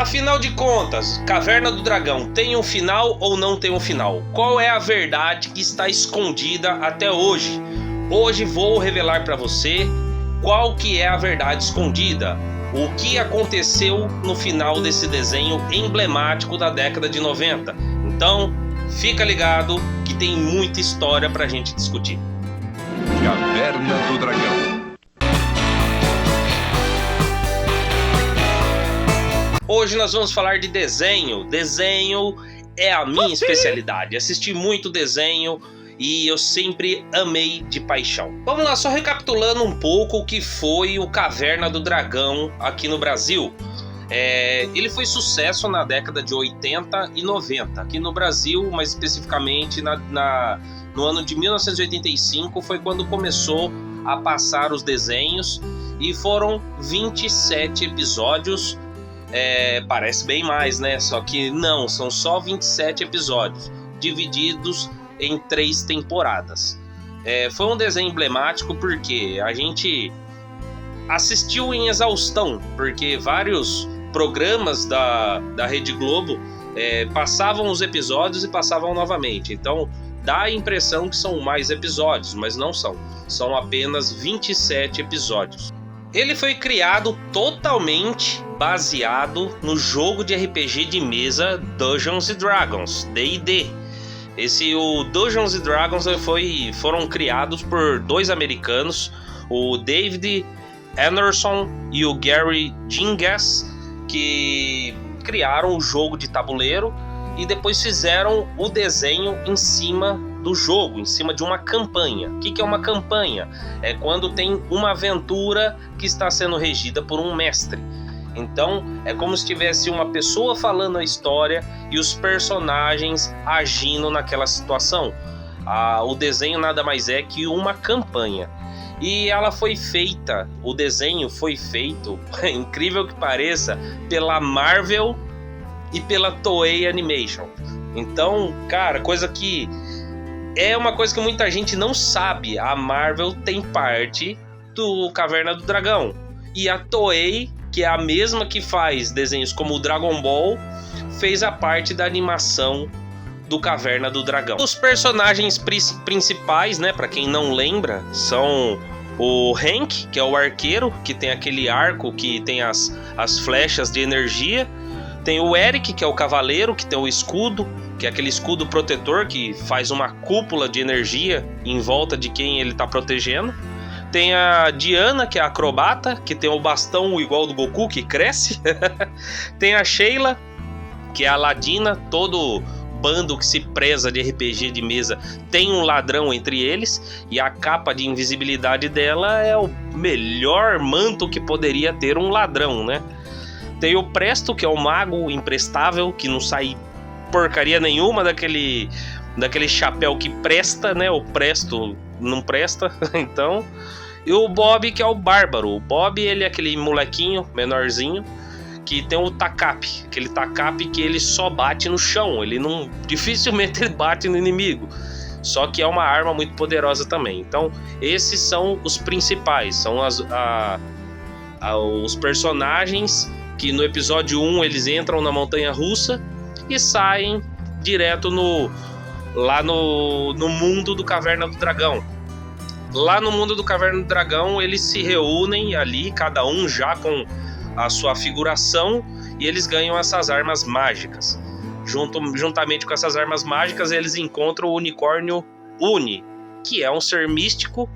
Afinal de contas, Caverna do Dragão tem um final ou não tem um final? Qual é a verdade que está escondida até hoje? Hoje vou revelar para você qual que é a verdade escondida. O que aconteceu no final desse desenho emblemático da década de 90. Então, fica ligado que tem muita história pra gente discutir. Caverna do Dragão. Hoje nós vamos falar de desenho. Desenho é a minha especialidade. Assisti muito desenho e eu sempre amei de paixão. Vamos lá, só recapitulando um pouco o que foi o Caverna do Dragão aqui no Brasil. Ele foi sucesso na década de 80 e 90. Aqui no Brasil, mais especificamente no ano de 1985, foi quando começou a passar os desenhos. E foram 27 episódios. Parece bem mais, né? Só que não, são só 27 episódios, divididos em 3 temporadas. Foi um desenho emblemático porque a gente assistiu em exaustão, porque vários programas da Rede Globo passavam os episódios e passavam novamente. Então dá a impressão que são mais episódios, mas não são. São apenas 27 episódios. Ele foi criado totalmente baseado no jogo de RPG de mesa Dungeons & Dragons, D&D. O Dungeons & Dragons foram criados por 2 americanos, o David Anderson e o Gary Gygax, que criaram o jogo de tabuleiro e depois fizeram o desenho em cima do jogo, em cima de uma campanha. O que é uma campanha? É quando tem uma aventura que está sendo regida por um mestre. Então é como se tivesse uma pessoa falando a história e os personagens agindo naquela situação. O desenho nada mais é que uma campanha. E ela foi feita, o desenho foi feito, incrível que pareça, pela Marvel e pela Toei Animation. Então, cara, é uma coisa que muita gente não sabe. A Marvel tem parte do Caverna do Dragão. E a Toei, que é a mesma que faz desenhos como o Dragon Ball, fez a parte da animação do Caverna do Dragão. Os personagens principais, né, para quem não lembra, são o Hank, que é o arqueiro, que tem aquele arco que tem as flechas de energia. Tem o Eric, que é o cavaleiro, que tem o escudo, que é aquele escudo protetor que faz uma cúpula de energia em volta de quem ele está protegendo. Tem a Diana, que é a acrobata, que tem o bastão igual do Goku, que cresce. Tem a Sheila, que é a ladina. Todo bando que se preza de RPG de mesa tem um ladrão entre eles. E a capa de invisibilidade dela é o melhor manto que poderia ter um ladrão, né? Tem o Presto, que é o mago imprestável, que não sai porcaria nenhuma daquele chapéu que presta, né? O Presto não presta, então. E o Bob, que é o bárbaro. O Bob, ele é aquele molequinho menorzinho que tem o tacape, aquele tacape que ele só bate no chão. Dificilmente ele bate no inimigo. Só que é uma arma muito poderosa também. Então, esses são os principais, são os personagens que no episódio 1 eles entram na montanha russa e saem direto no mundo do Caverna do Dragão. Lá no mundo do Caverna do Dragão eles se reúnem ali, cada um já com a sua figuração, e eles ganham essas armas mágicas. Juntamente com essas armas mágicas eles encontram o unicórnio Uni, que é um ser místico.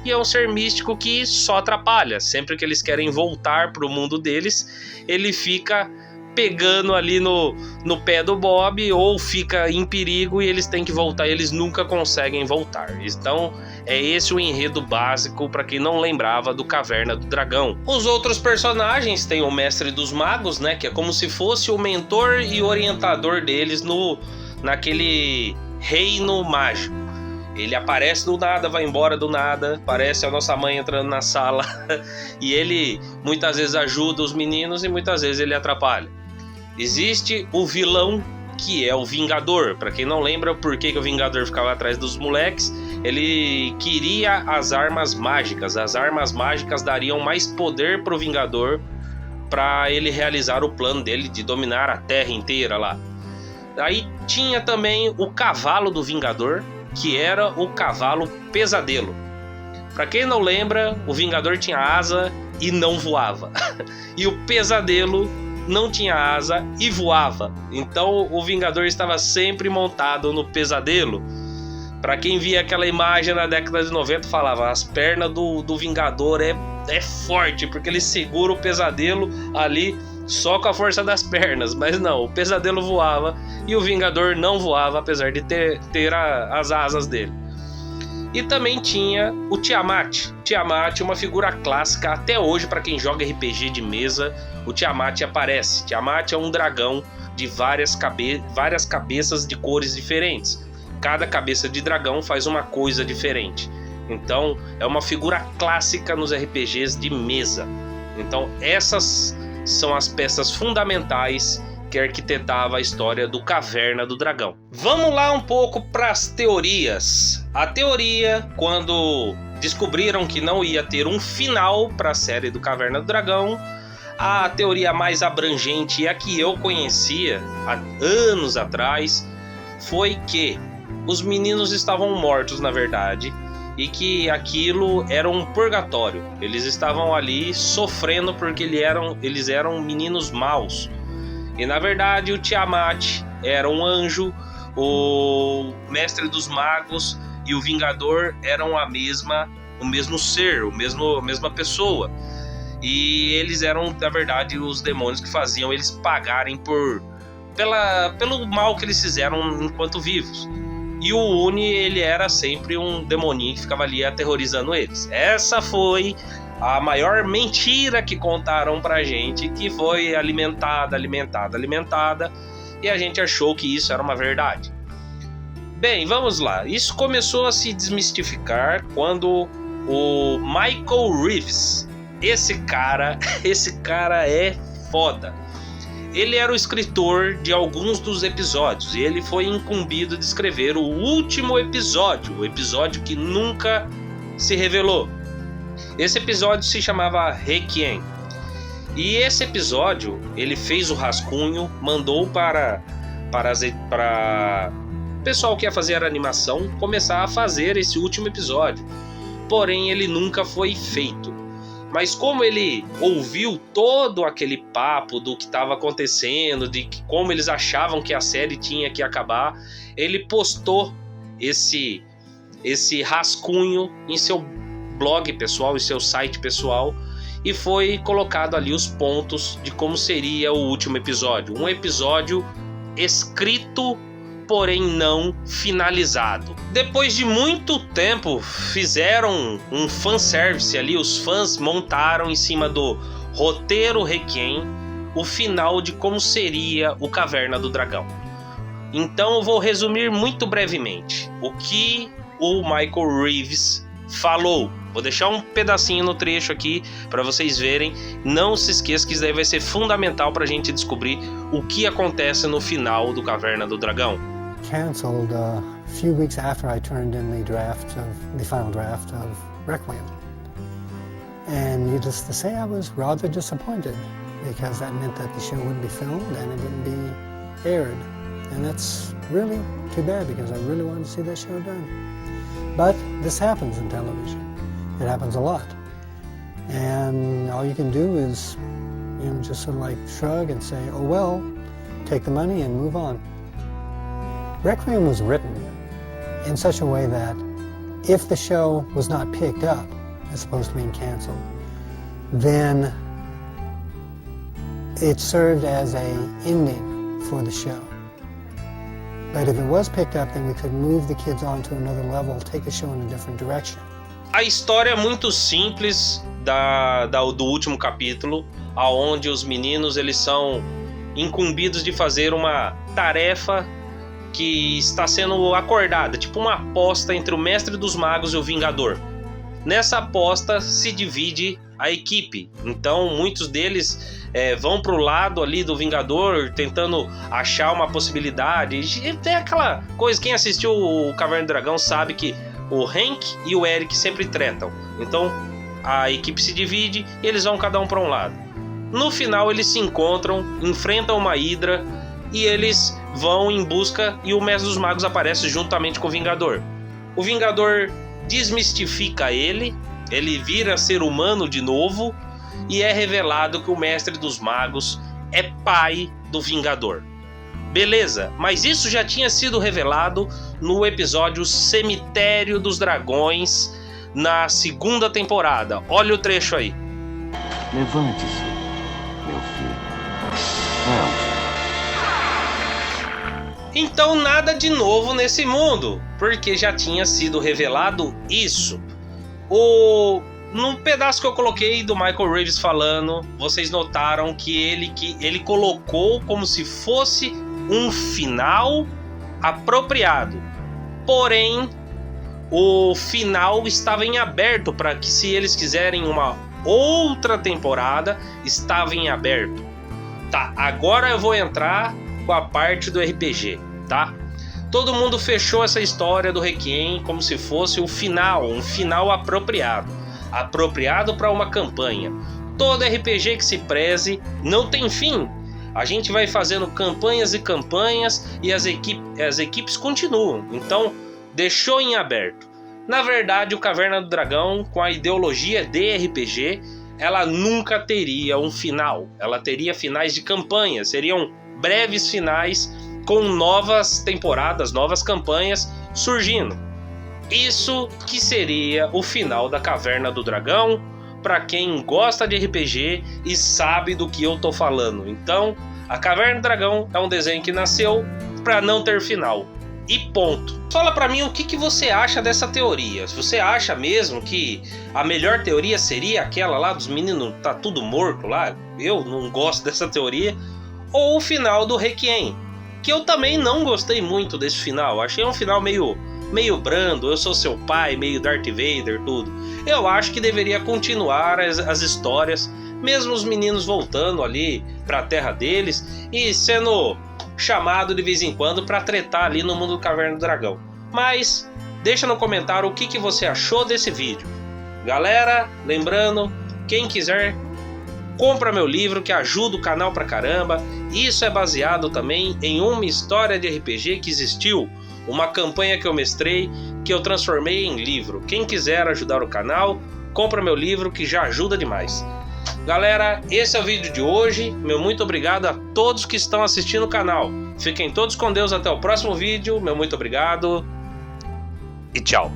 E é um ser místico que só atrapalha. Sempre que eles querem voltar para o mundo deles, ele fica pegando ali no pé do Bob, ou fica em perigo e eles têm que voltar e eles nunca conseguem voltar. Então é esse o enredo básico para quem não lembrava do Caverna do Dragão. Os outros personagens tem o Mestre dos Magos, né, que é como se fosse o mentor e orientador deles naquele reino mágico. Ele aparece do nada, vai embora do nada, parece a nossa mãe entrando na sala e ele muitas vezes ajuda os meninos e muitas vezes ele atrapalha. Existe o vilão, que é o Vingador. Para quem não lembra por que o Vingador ficava atrás dos moleques, ele queria as armas mágicas. As armas mágicas dariam mais poder pro Vingador para ele realizar o plano dele de dominar a Terra inteira lá. Aí tinha também o cavalo do Vingador, que era o cavalo Pesadelo. Para quem não lembra, o Vingador tinha asa e não voava. E o Pesadelo não tinha asa e voava. Então o Vingador estava sempre montado no Pesadelo. Para quem via aquela imagem na década de 90, falava: as pernas do Vingador é forte, porque ele segura o Pesadelo ali só com a força das pernas. Mas não, o Pesadelo voava e o Vingador não voava, apesar de ter as asas dele. E também tinha o Tiamat. Tiamat é uma figura clássica até hoje para quem joga RPG de mesa. O Tiamat aparece. Tiamat é um dragão de várias cabeças de cores diferentes. Cada cabeça de dragão faz uma coisa diferente. Então é uma figura clássica nos RPGs de mesa. Então essas são as peças fundamentais que arquitetava a história do Caverna do Dragão. Vamos lá um pouco para as teorias. A teoria, quando descobriram que não ia ter um final para a série do Caverna do Dragão, a teoria mais abrangente e a que eu conhecia há anos atrás foi que os meninos estavam mortos, na verdade, e que aquilo era um purgatório. Eles estavam ali sofrendo porque eles eram meninos maus. E na verdade o Tiamat era um anjo, o Mestre dos Magos e o Vingador eram o mesmo ser, a mesma pessoa. E eles eram, na verdade, os demônios que faziam eles pagarem pelo mal que eles fizeram enquanto vivos. E o Uni, ele era sempre um demoninho que ficava ali aterrorizando eles. Essa foi a maior mentira que contaram pra gente, que foi alimentada, e a gente achou que isso era uma verdade. Bem, vamos lá. Isso começou a se desmistificar quando o Michael Reeves, esse cara é foda. Ele era o escritor de alguns dos episódios e ele foi incumbido de escrever o último episódio, o episódio que nunca se revelou. Esse episódio se chamava Requiem. E esse episódio, ele fez o rascunho, mandou para o pessoal que ia fazer a animação começar a fazer esse último episódio. Porém, ele nunca foi feito. Mas como ele ouviu todo aquele papo do que estava acontecendo, de como eles achavam que a série tinha que acabar, ele postou esse rascunho em seu blog pessoal, em seu site pessoal, e foi colocado ali os pontos de como seria o último episódio. Um episódio escrito, porém não finalizado. Depois de muito tempo, fizeram um fanservice ali, os fãs montaram em cima do roteiro Requiem o final de como seria o Caverna do Dragão. Então eu vou resumir muito brevemente o que o Michael Reeves falou. Vou deixar um pedacinho no trecho aqui para vocês verem. Não se esqueça que isso daí vai ser fundamental para a gente descobrir o que acontece no final do Caverna do Dragão. Canceled a few weeks after I turned in the final draft of Requiem. And needless to say, I was rather disappointed because that meant that the show wouldn't be filmed and it wouldn't be aired. And that's really too bad because I really wanted to see that show done. But this happens in television. It happens a lot. And all you can do is, just sort of like shrug and say, oh well, take the money and move on. Requiem was written in such a way that if the show was not picked up, as opposed to being canceled, then it served as an ending for the show. But if it was picked up, then we could move the kids on to another level, take the show in a different direction. A história é muito simples do último capítulo, aonde os meninos eles são incumbidos de fazer uma tarefa que está sendo acordada, tipo uma aposta entre o Mestre dos Magos e o Vingador. Nessa aposta se divide a equipe, então muitos deles vão pro lado ali do Vingador, tentando achar uma possibilidade. E tem aquela coisa, quem assistiu o Caverna do Dragão sabe que o Hank e o Eric sempre tretam. Então a equipe se divide e eles vão cada um para um lado. No final eles se encontram, enfrentam uma Hydra e eles vão em busca e o Mestre dos Magos aparece juntamente com o Vingador. O Vingador desmistifica ele vira ser humano de novo e é revelado que o Mestre dos Magos é pai do Vingador. Beleza, mas isso já tinha sido revelado no episódio Cemitério dos Dragões, na segunda temporada. Olha o trecho aí. Levante-se, meu filho. Vamos. Então nada de novo nesse mundo, porque já tinha sido revelado isso. No pedaço que eu coloquei do Michael Reeves falando, vocês notaram que ele colocou como se fosse um final apropriado. Porém, o final estava em aberto para que, se eles quiserem uma outra temporada, estava em aberto. Tá, agora eu vou entrar com a parte do RPG, tá? Todo mundo fechou essa história do Requiem como se fosse um final apropriado para uma campanha. Todo RPG que se preze não tem fim. A gente vai fazendo campanhas e campanhas e as equipes continuam. Então, deixou em aberto. Na verdade, o Caverna do Dragão, com a ideologia de RPG, ela nunca teria um final. Ela teria finais de campanha, seriam breves finais com novas temporadas, novas campanhas surgindo. Isso que seria o final da Caverna do Dragão, para quem gosta de RPG e sabe do que eu tô falando. Então, a Caverna do Dragão é um desenho que nasceu para não ter final. E ponto. Fala pra mim o que você acha dessa teoria. Se você acha mesmo que a melhor teoria seria aquela lá dos meninos tá tudo morto lá, eu não gosto dessa teoria, ou o final do Requiem, que eu também não gostei muito desse final. Achei um final meio brando, eu sou seu pai, meio Darth Vader, tudo. Eu acho que deveria continuar as histórias, mesmo os meninos voltando ali pra terra deles e sendo chamado de vez em quando pra tretar ali no mundo do Caverna do Dragão. Mas deixa no comentário o que você achou desse vídeo. Galera, lembrando, quem quiser, compra meu livro que ajuda o canal pra caramba. Isso é baseado também em uma história de RPG que existiu, uma campanha que eu mestrei, que eu transformei em livro. Quem quiser ajudar o canal, compra meu livro que já ajuda demais. Galera, esse é o vídeo de hoje. Meu muito obrigado a todos que estão assistindo o canal. Fiquem todos com Deus até o próximo vídeo. Meu muito obrigado e tchau.